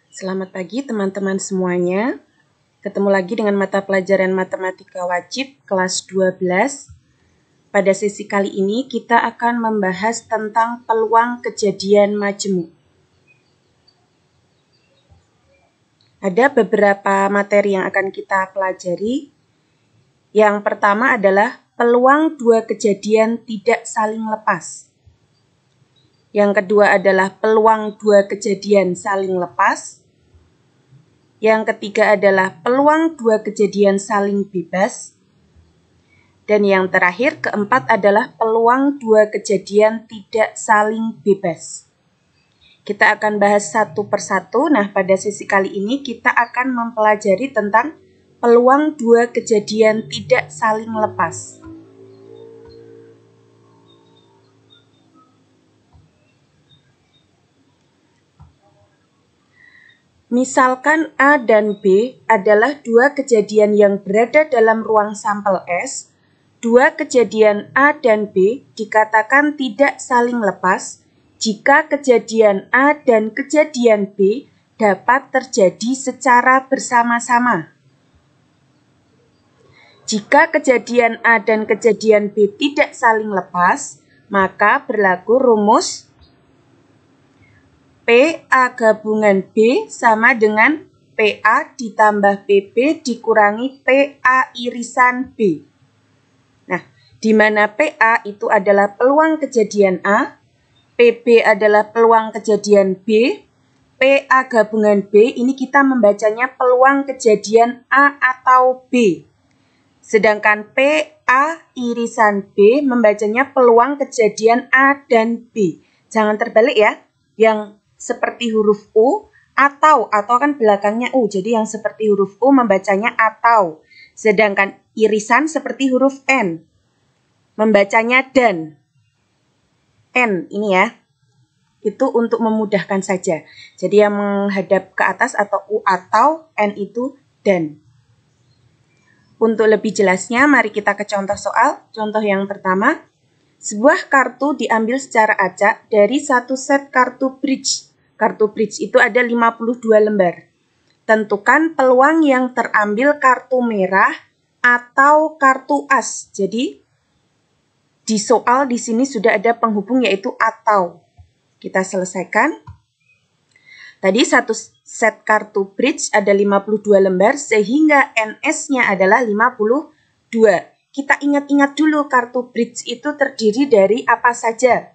Selamat pagi teman-teman semuanya. Ketemu lagi dengan mata pelajaran Matematika Wajib kelas 12. Pada sesi kali ini kita akan membahas tentang peluang kejadian majemuk. Ada beberapa materi yang akan kita pelajari. Yang pertama adalah peluang dua kejadian tidak saling lepas. Yang kedua adalah peluang dua kejadian saling lepas. Yang ketiga adalah peluang dua kejadian saling bebas. Dan yang terakhir, keempat adalah peluang dua kejadian tidak saling bebas. Kita akan bahas satu persatu. Nah, pada sesi kali ini kita akan mempelajari tentang peluang dua kejadian tidak saling lepas. Misalkan A dan B adalah dua kejadian yang berada dalam ruang sampel S. Dua kejadian A dan B dikatakan tidak saling lepas jika kejadian A dan kejadian B dapat terjadi secara bersama-sama. Jika kejadian A dan kejadian B tidak saling lepas, maka berlaku rumus PA gabungan B sama dengan PA ditambah PB dikurangi PA irisan B. Nah, di mana PA itu adalah peluang kejadian A, PB adalah peluang kejadian B, PA gabungan B ini kita membacanya peluang kejadian A atau B. Sedangkan PA irisan B membacanya peluang kejadian A dan B. Jangan terbalik ya, yang seperti huruf U atau kan belakangnya U. Jadi yang seperti huruf U membacanya atau. Sedangkan irisan seperti huruf N membacanya dan. N ini ya. Itu untuk memudahkan saja. Jadi yang menghadap ke atas atau U atau, N itu dan. Untuk lebih jelasnya mari kita ke contoh soal. Contoh yang pertama. Sebuah kartu diambil secara acak dari satu set kartu bridge. Kartu bridge itu ada 52 lembar. Tentukan peluang yang terambil kartu merah atau kartu as. Jadi di soal di sini sudah ada penghubung yaitu atau. Kita selesaikan. Tadi satu set kartu bridge ada 52 lembar sehingga NS-nya adalah 52. Kita ingat-ingat dulu kartu bridge itu terdiri dari apa saja.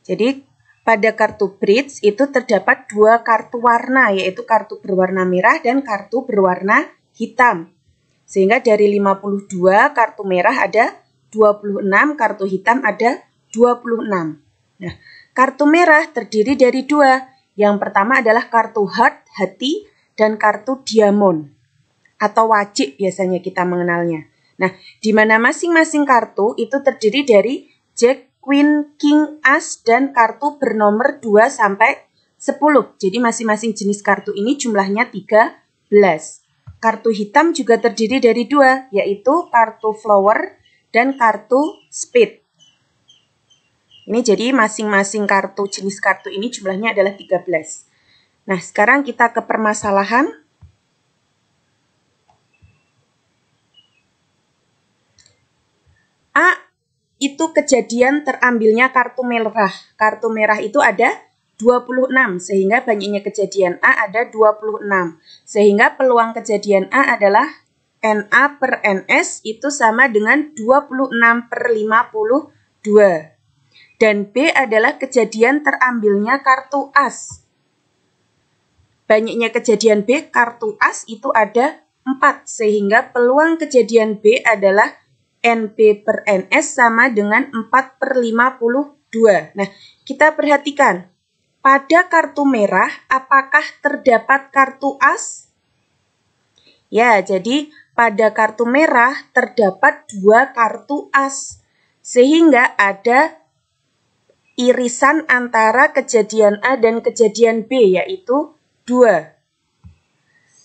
Jadi pada kartu bridge itu terdapat dua kartu warna, yaitu kartu berwarna merah dan kartu berwarna hitam. Sehingga dari 52 kartu merah ada 26, kartu hitam ada 26. Nah, kartu merah terdiri dari dua. Yang pertama adalah kartu heart, hati, dan kartu diamond atau wajib biasanya kita mengenalnya. Nah, di mana masing-masing kartu itu terdiri dari Jack, Queen, King, As, dan kartu bernomor 2 sampai 10. Jadi masing-masing jenis kartu ini jumlahnya 13. Kartu hitam juga terdiri dari dua, yaitu kartu flower dan kartu speed. Ini jadi masing-masing kartu jenis kartu ini jumlahnya adalah 13. Nah, sekarang kita ke permasalahan. A itu kejadian terambilnya kartu merah. Kartu merah itu ada 26, sehingga banyaknya kejadian A ada 26. Sehingga peluang kejadian A adalah NA per NS itu sama dengan 26 per 52. Dan B adalah kejadian terambilnya kartu as. Banyaknya kejadian B, kartu as itu ada 4, sehingga peluang kejadian B adalah NB per NS sama dengan 4 per 52. Nah, kita perhatikan. Pada kartu merah, apakah terdapat kartu as? Ya, jadi pada kartu merah terdapat dua kartu as. Sehingga ada irisan antara kejadian A dan kejadian B, yaitu 2.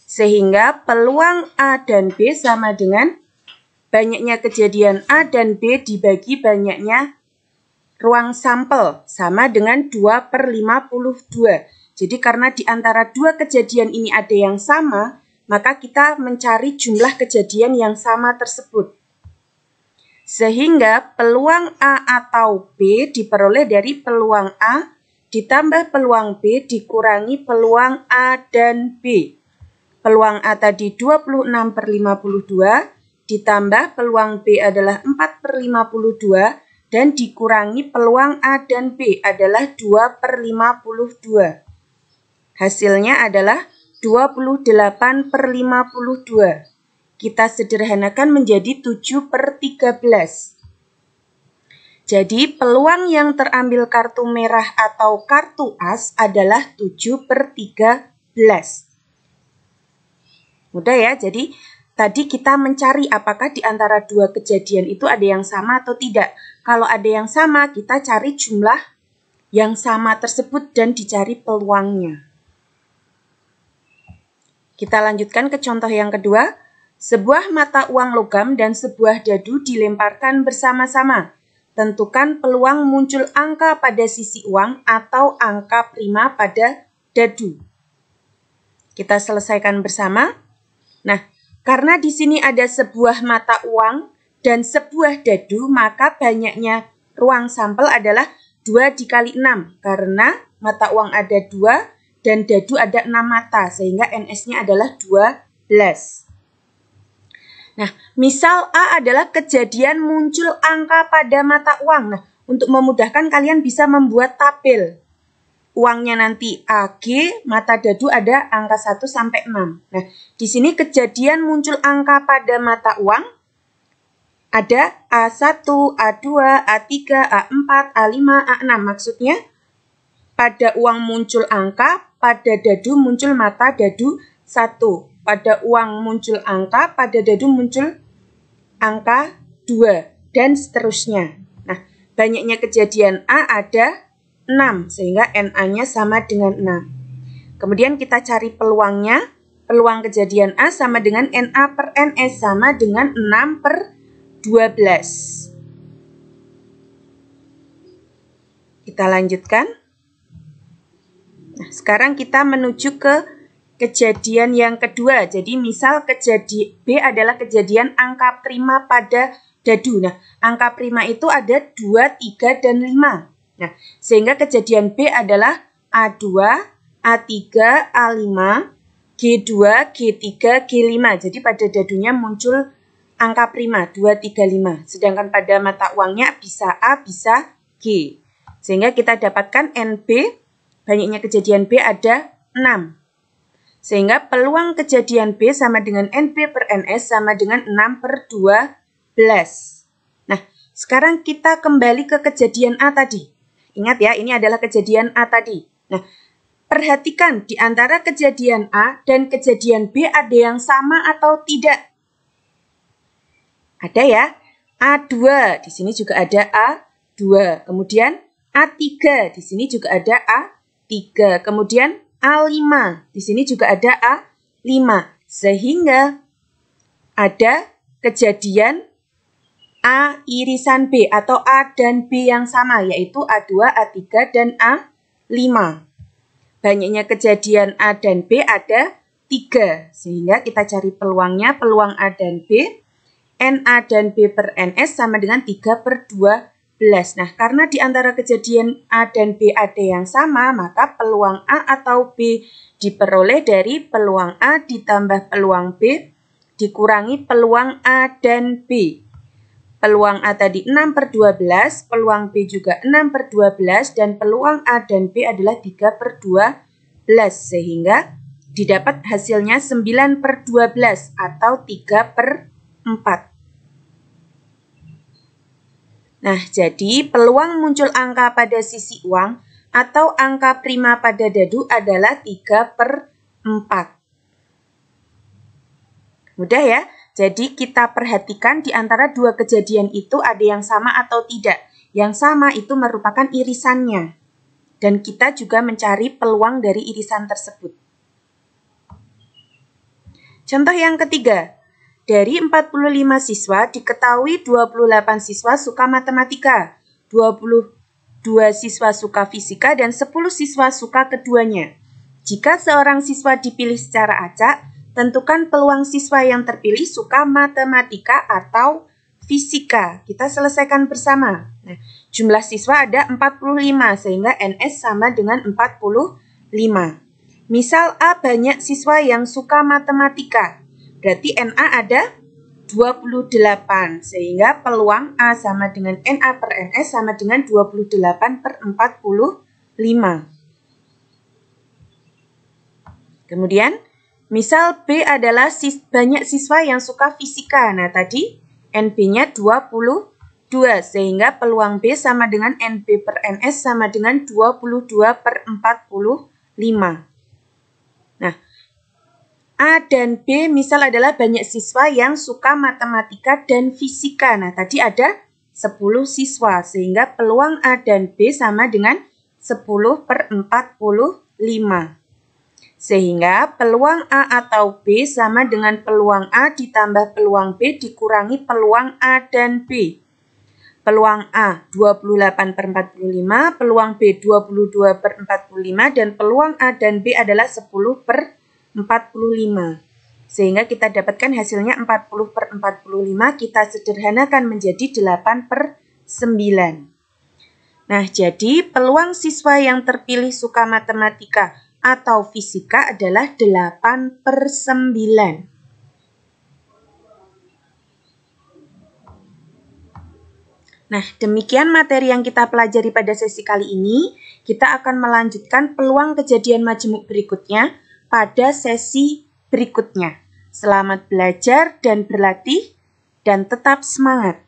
Sehingga peluang A dan B sama dengan banyaknya kejadian A dan B dibagi banyaknya ruang sampel sama dengan 2/52. Jadi karena di antara dua kejadian ini ada yang sama, maka kita mencari jumlah kejadian yang sama tersebut. Sehingga peluang A atau B diperoleh dari peluang A ditambah peluang B dikurangi peluang A dan B. Peluang A tadi 26/52, ditambah peluang B adalah 4/52, dan dikurangi peluang A dan B adalah 2/52. Hasilnya adalah 28/52. Kita sederhanakan menjadi 7/13. Jadi peluang yang terambil kartu merah atau kartu as adalah 7/13. Mudah ya, jadi tadi kita mencari apakah di antara dua kejadian itu ada yang sama atau tidak. Kalau ada yang sama, kita cari jumlah yang sama tersebut dan dicari peluangnya. Kita lanjutkan ke contoh yang kedua. Sebuah mata uang logam dan sebuah dadu dilemparkan bersama-sama. Tentukan peluang muncul angka pada sisi uang atau angka prima pada dadu. Kita selesaikan bersama. Nah, karena di sini ada sebuah mata uang dan sebuah dadu, maka banyaknya ruang sampel adalah 2 dikali 6. Karena mata uang ada 2 dan dadu ada 6 mata, sehingga NS-nya adalah 12. Nah, misal A adalah kejadian muncul angka pada mata uang. Nah, untuk memudahkan kalian bisa membuat tabel. Uangnya nanti AG, mata dadu ada angka 1 sampai 6. Nah, di sini kejadian muncul angka pada mata uang ada A1, A2, A3, A4, A5, A6. Maksudnya pada uang muncul angka, pada dadu muncul mata dadu 1. Pada uang muncul angka, pada dadu muncul angka 2, dan seterusnya. Nah, banyaknya kejadian A ada 6, sehingga NA-nya sama dengan 6. Kemudian kita cari peluangnya. Peluang kejadian A sama dengan NA per NS, sama dengan 6/12. Kita lanjutkan. Nah, sekarang kita menuju ke kejadian yang kedua. Jadi misal kejadian B adalah kejadian angka prima pada dadu. Nah, angka prima itu ada 2, 3, dan 5. Nah, sehingga kejadian B adalah A2, A3, A5, G2, G3, G5. Jadi pada dadunya muncul angka prima 2, 3, 5. Sedangkan pada mata uangnya bisa A, bisa G. Sehingga kita dapatkan NB, banyaknya kejadian B ada 6. Sehingga peluang kejadian B sama dengan NB per NS sama dengan 6/12. Nah, sekarang kita kembali ke kejadian A tadi. Ingat ya, ini adalah kejadian A tadi. Nah, perhatikan di antara kejadian A dan kejadian B ada yang sama atau tidak. Ada ya, A2, di sini juga ada A2. Kemudian A3, di sini juga ada A3. Kemudian A5, di sini juga ada A5. Sehingga ada kejadian A irisan B atau A dan B yang sama, yaitu A2, A3, dan A5. Banyaknya kejadian A dan B ada 3, sehingga kita cari peluangnya, peluang A dan B, NA dan B per NS sama dengan 3/12. Nah, karena di antara kejadian A dan B ada yang sama, maka peluang A atau B diperoleh dari peluang A ditambah peluang B dikurangi peluang A dan B. Peluang A tadi 6/12, peluang B juga 6/12, dan peluang A dan B adalah 3/12, sehingga didapat hasilnya 9/12 atau 3/4. Nah, jadi peluang muncul angka pada sisi uang atau angka prima pada dadu adalah 3/4. Mudah ya? Jadi kita perhatikan di antara dua kejadian itu ada yang sama atau tidak. Yang sama itu merupakan irisannya. Dan kita juga mencari peluang dari irisan tersebut. Contoh yang ketiga. Dari 45 siswa diketahui 28 siswa suka matematika, 25 2 siswa suka fisika dan 10 siswa suka keduanya. Jika seorang siswa dipilih secara acak, tentukan peluang siswa yang terpilih suka matematika atau fisika. Kita selesaikan bersama. Nah, jumlah siswa ada 45 sehingga NS sama dengan 45. Misal A banyak siswa yang suka matematika. Berarti NA ada 28 sehingga peluang A sama dengan NA per NS sama dengan 28 per 45. Kemudian, misal B adalah banyak siswa yang suka fisika. Nah, tadi NB-nya 22, sehingga peluang B sama dengan NB per NS sama dengan 22 per 45. Nah, A dan B misal adalah banyak siswa yang suka matematika dan fisika. Nah, tadi ada 10 siswa, sehingga peluang A dan B sama dengan 10 per 45. Sehingga peluang A atau B sama dengan peluang A ditambah peluang B dikurangi peluang A dan B. Peluang A 28 per 45, peluang B 22 per 45, dan peluang A dan B adalah 10 per 45. Sehingga kita dapatkan hasilnya 40 per 45, kita sederhanakan menjadi 8 per 9. Nah, jadi peluang siswa yang terpilih suka matematika atau fisika adalah 8 per 9. Nah, demikian materi yang kita pelajari pada sesi kali ini. Kita akan melanjutkan peluang kejadian majemuk berikutnya pada sesi berikutnya. Selamat belajar dan berlatih, dan tetap semangat!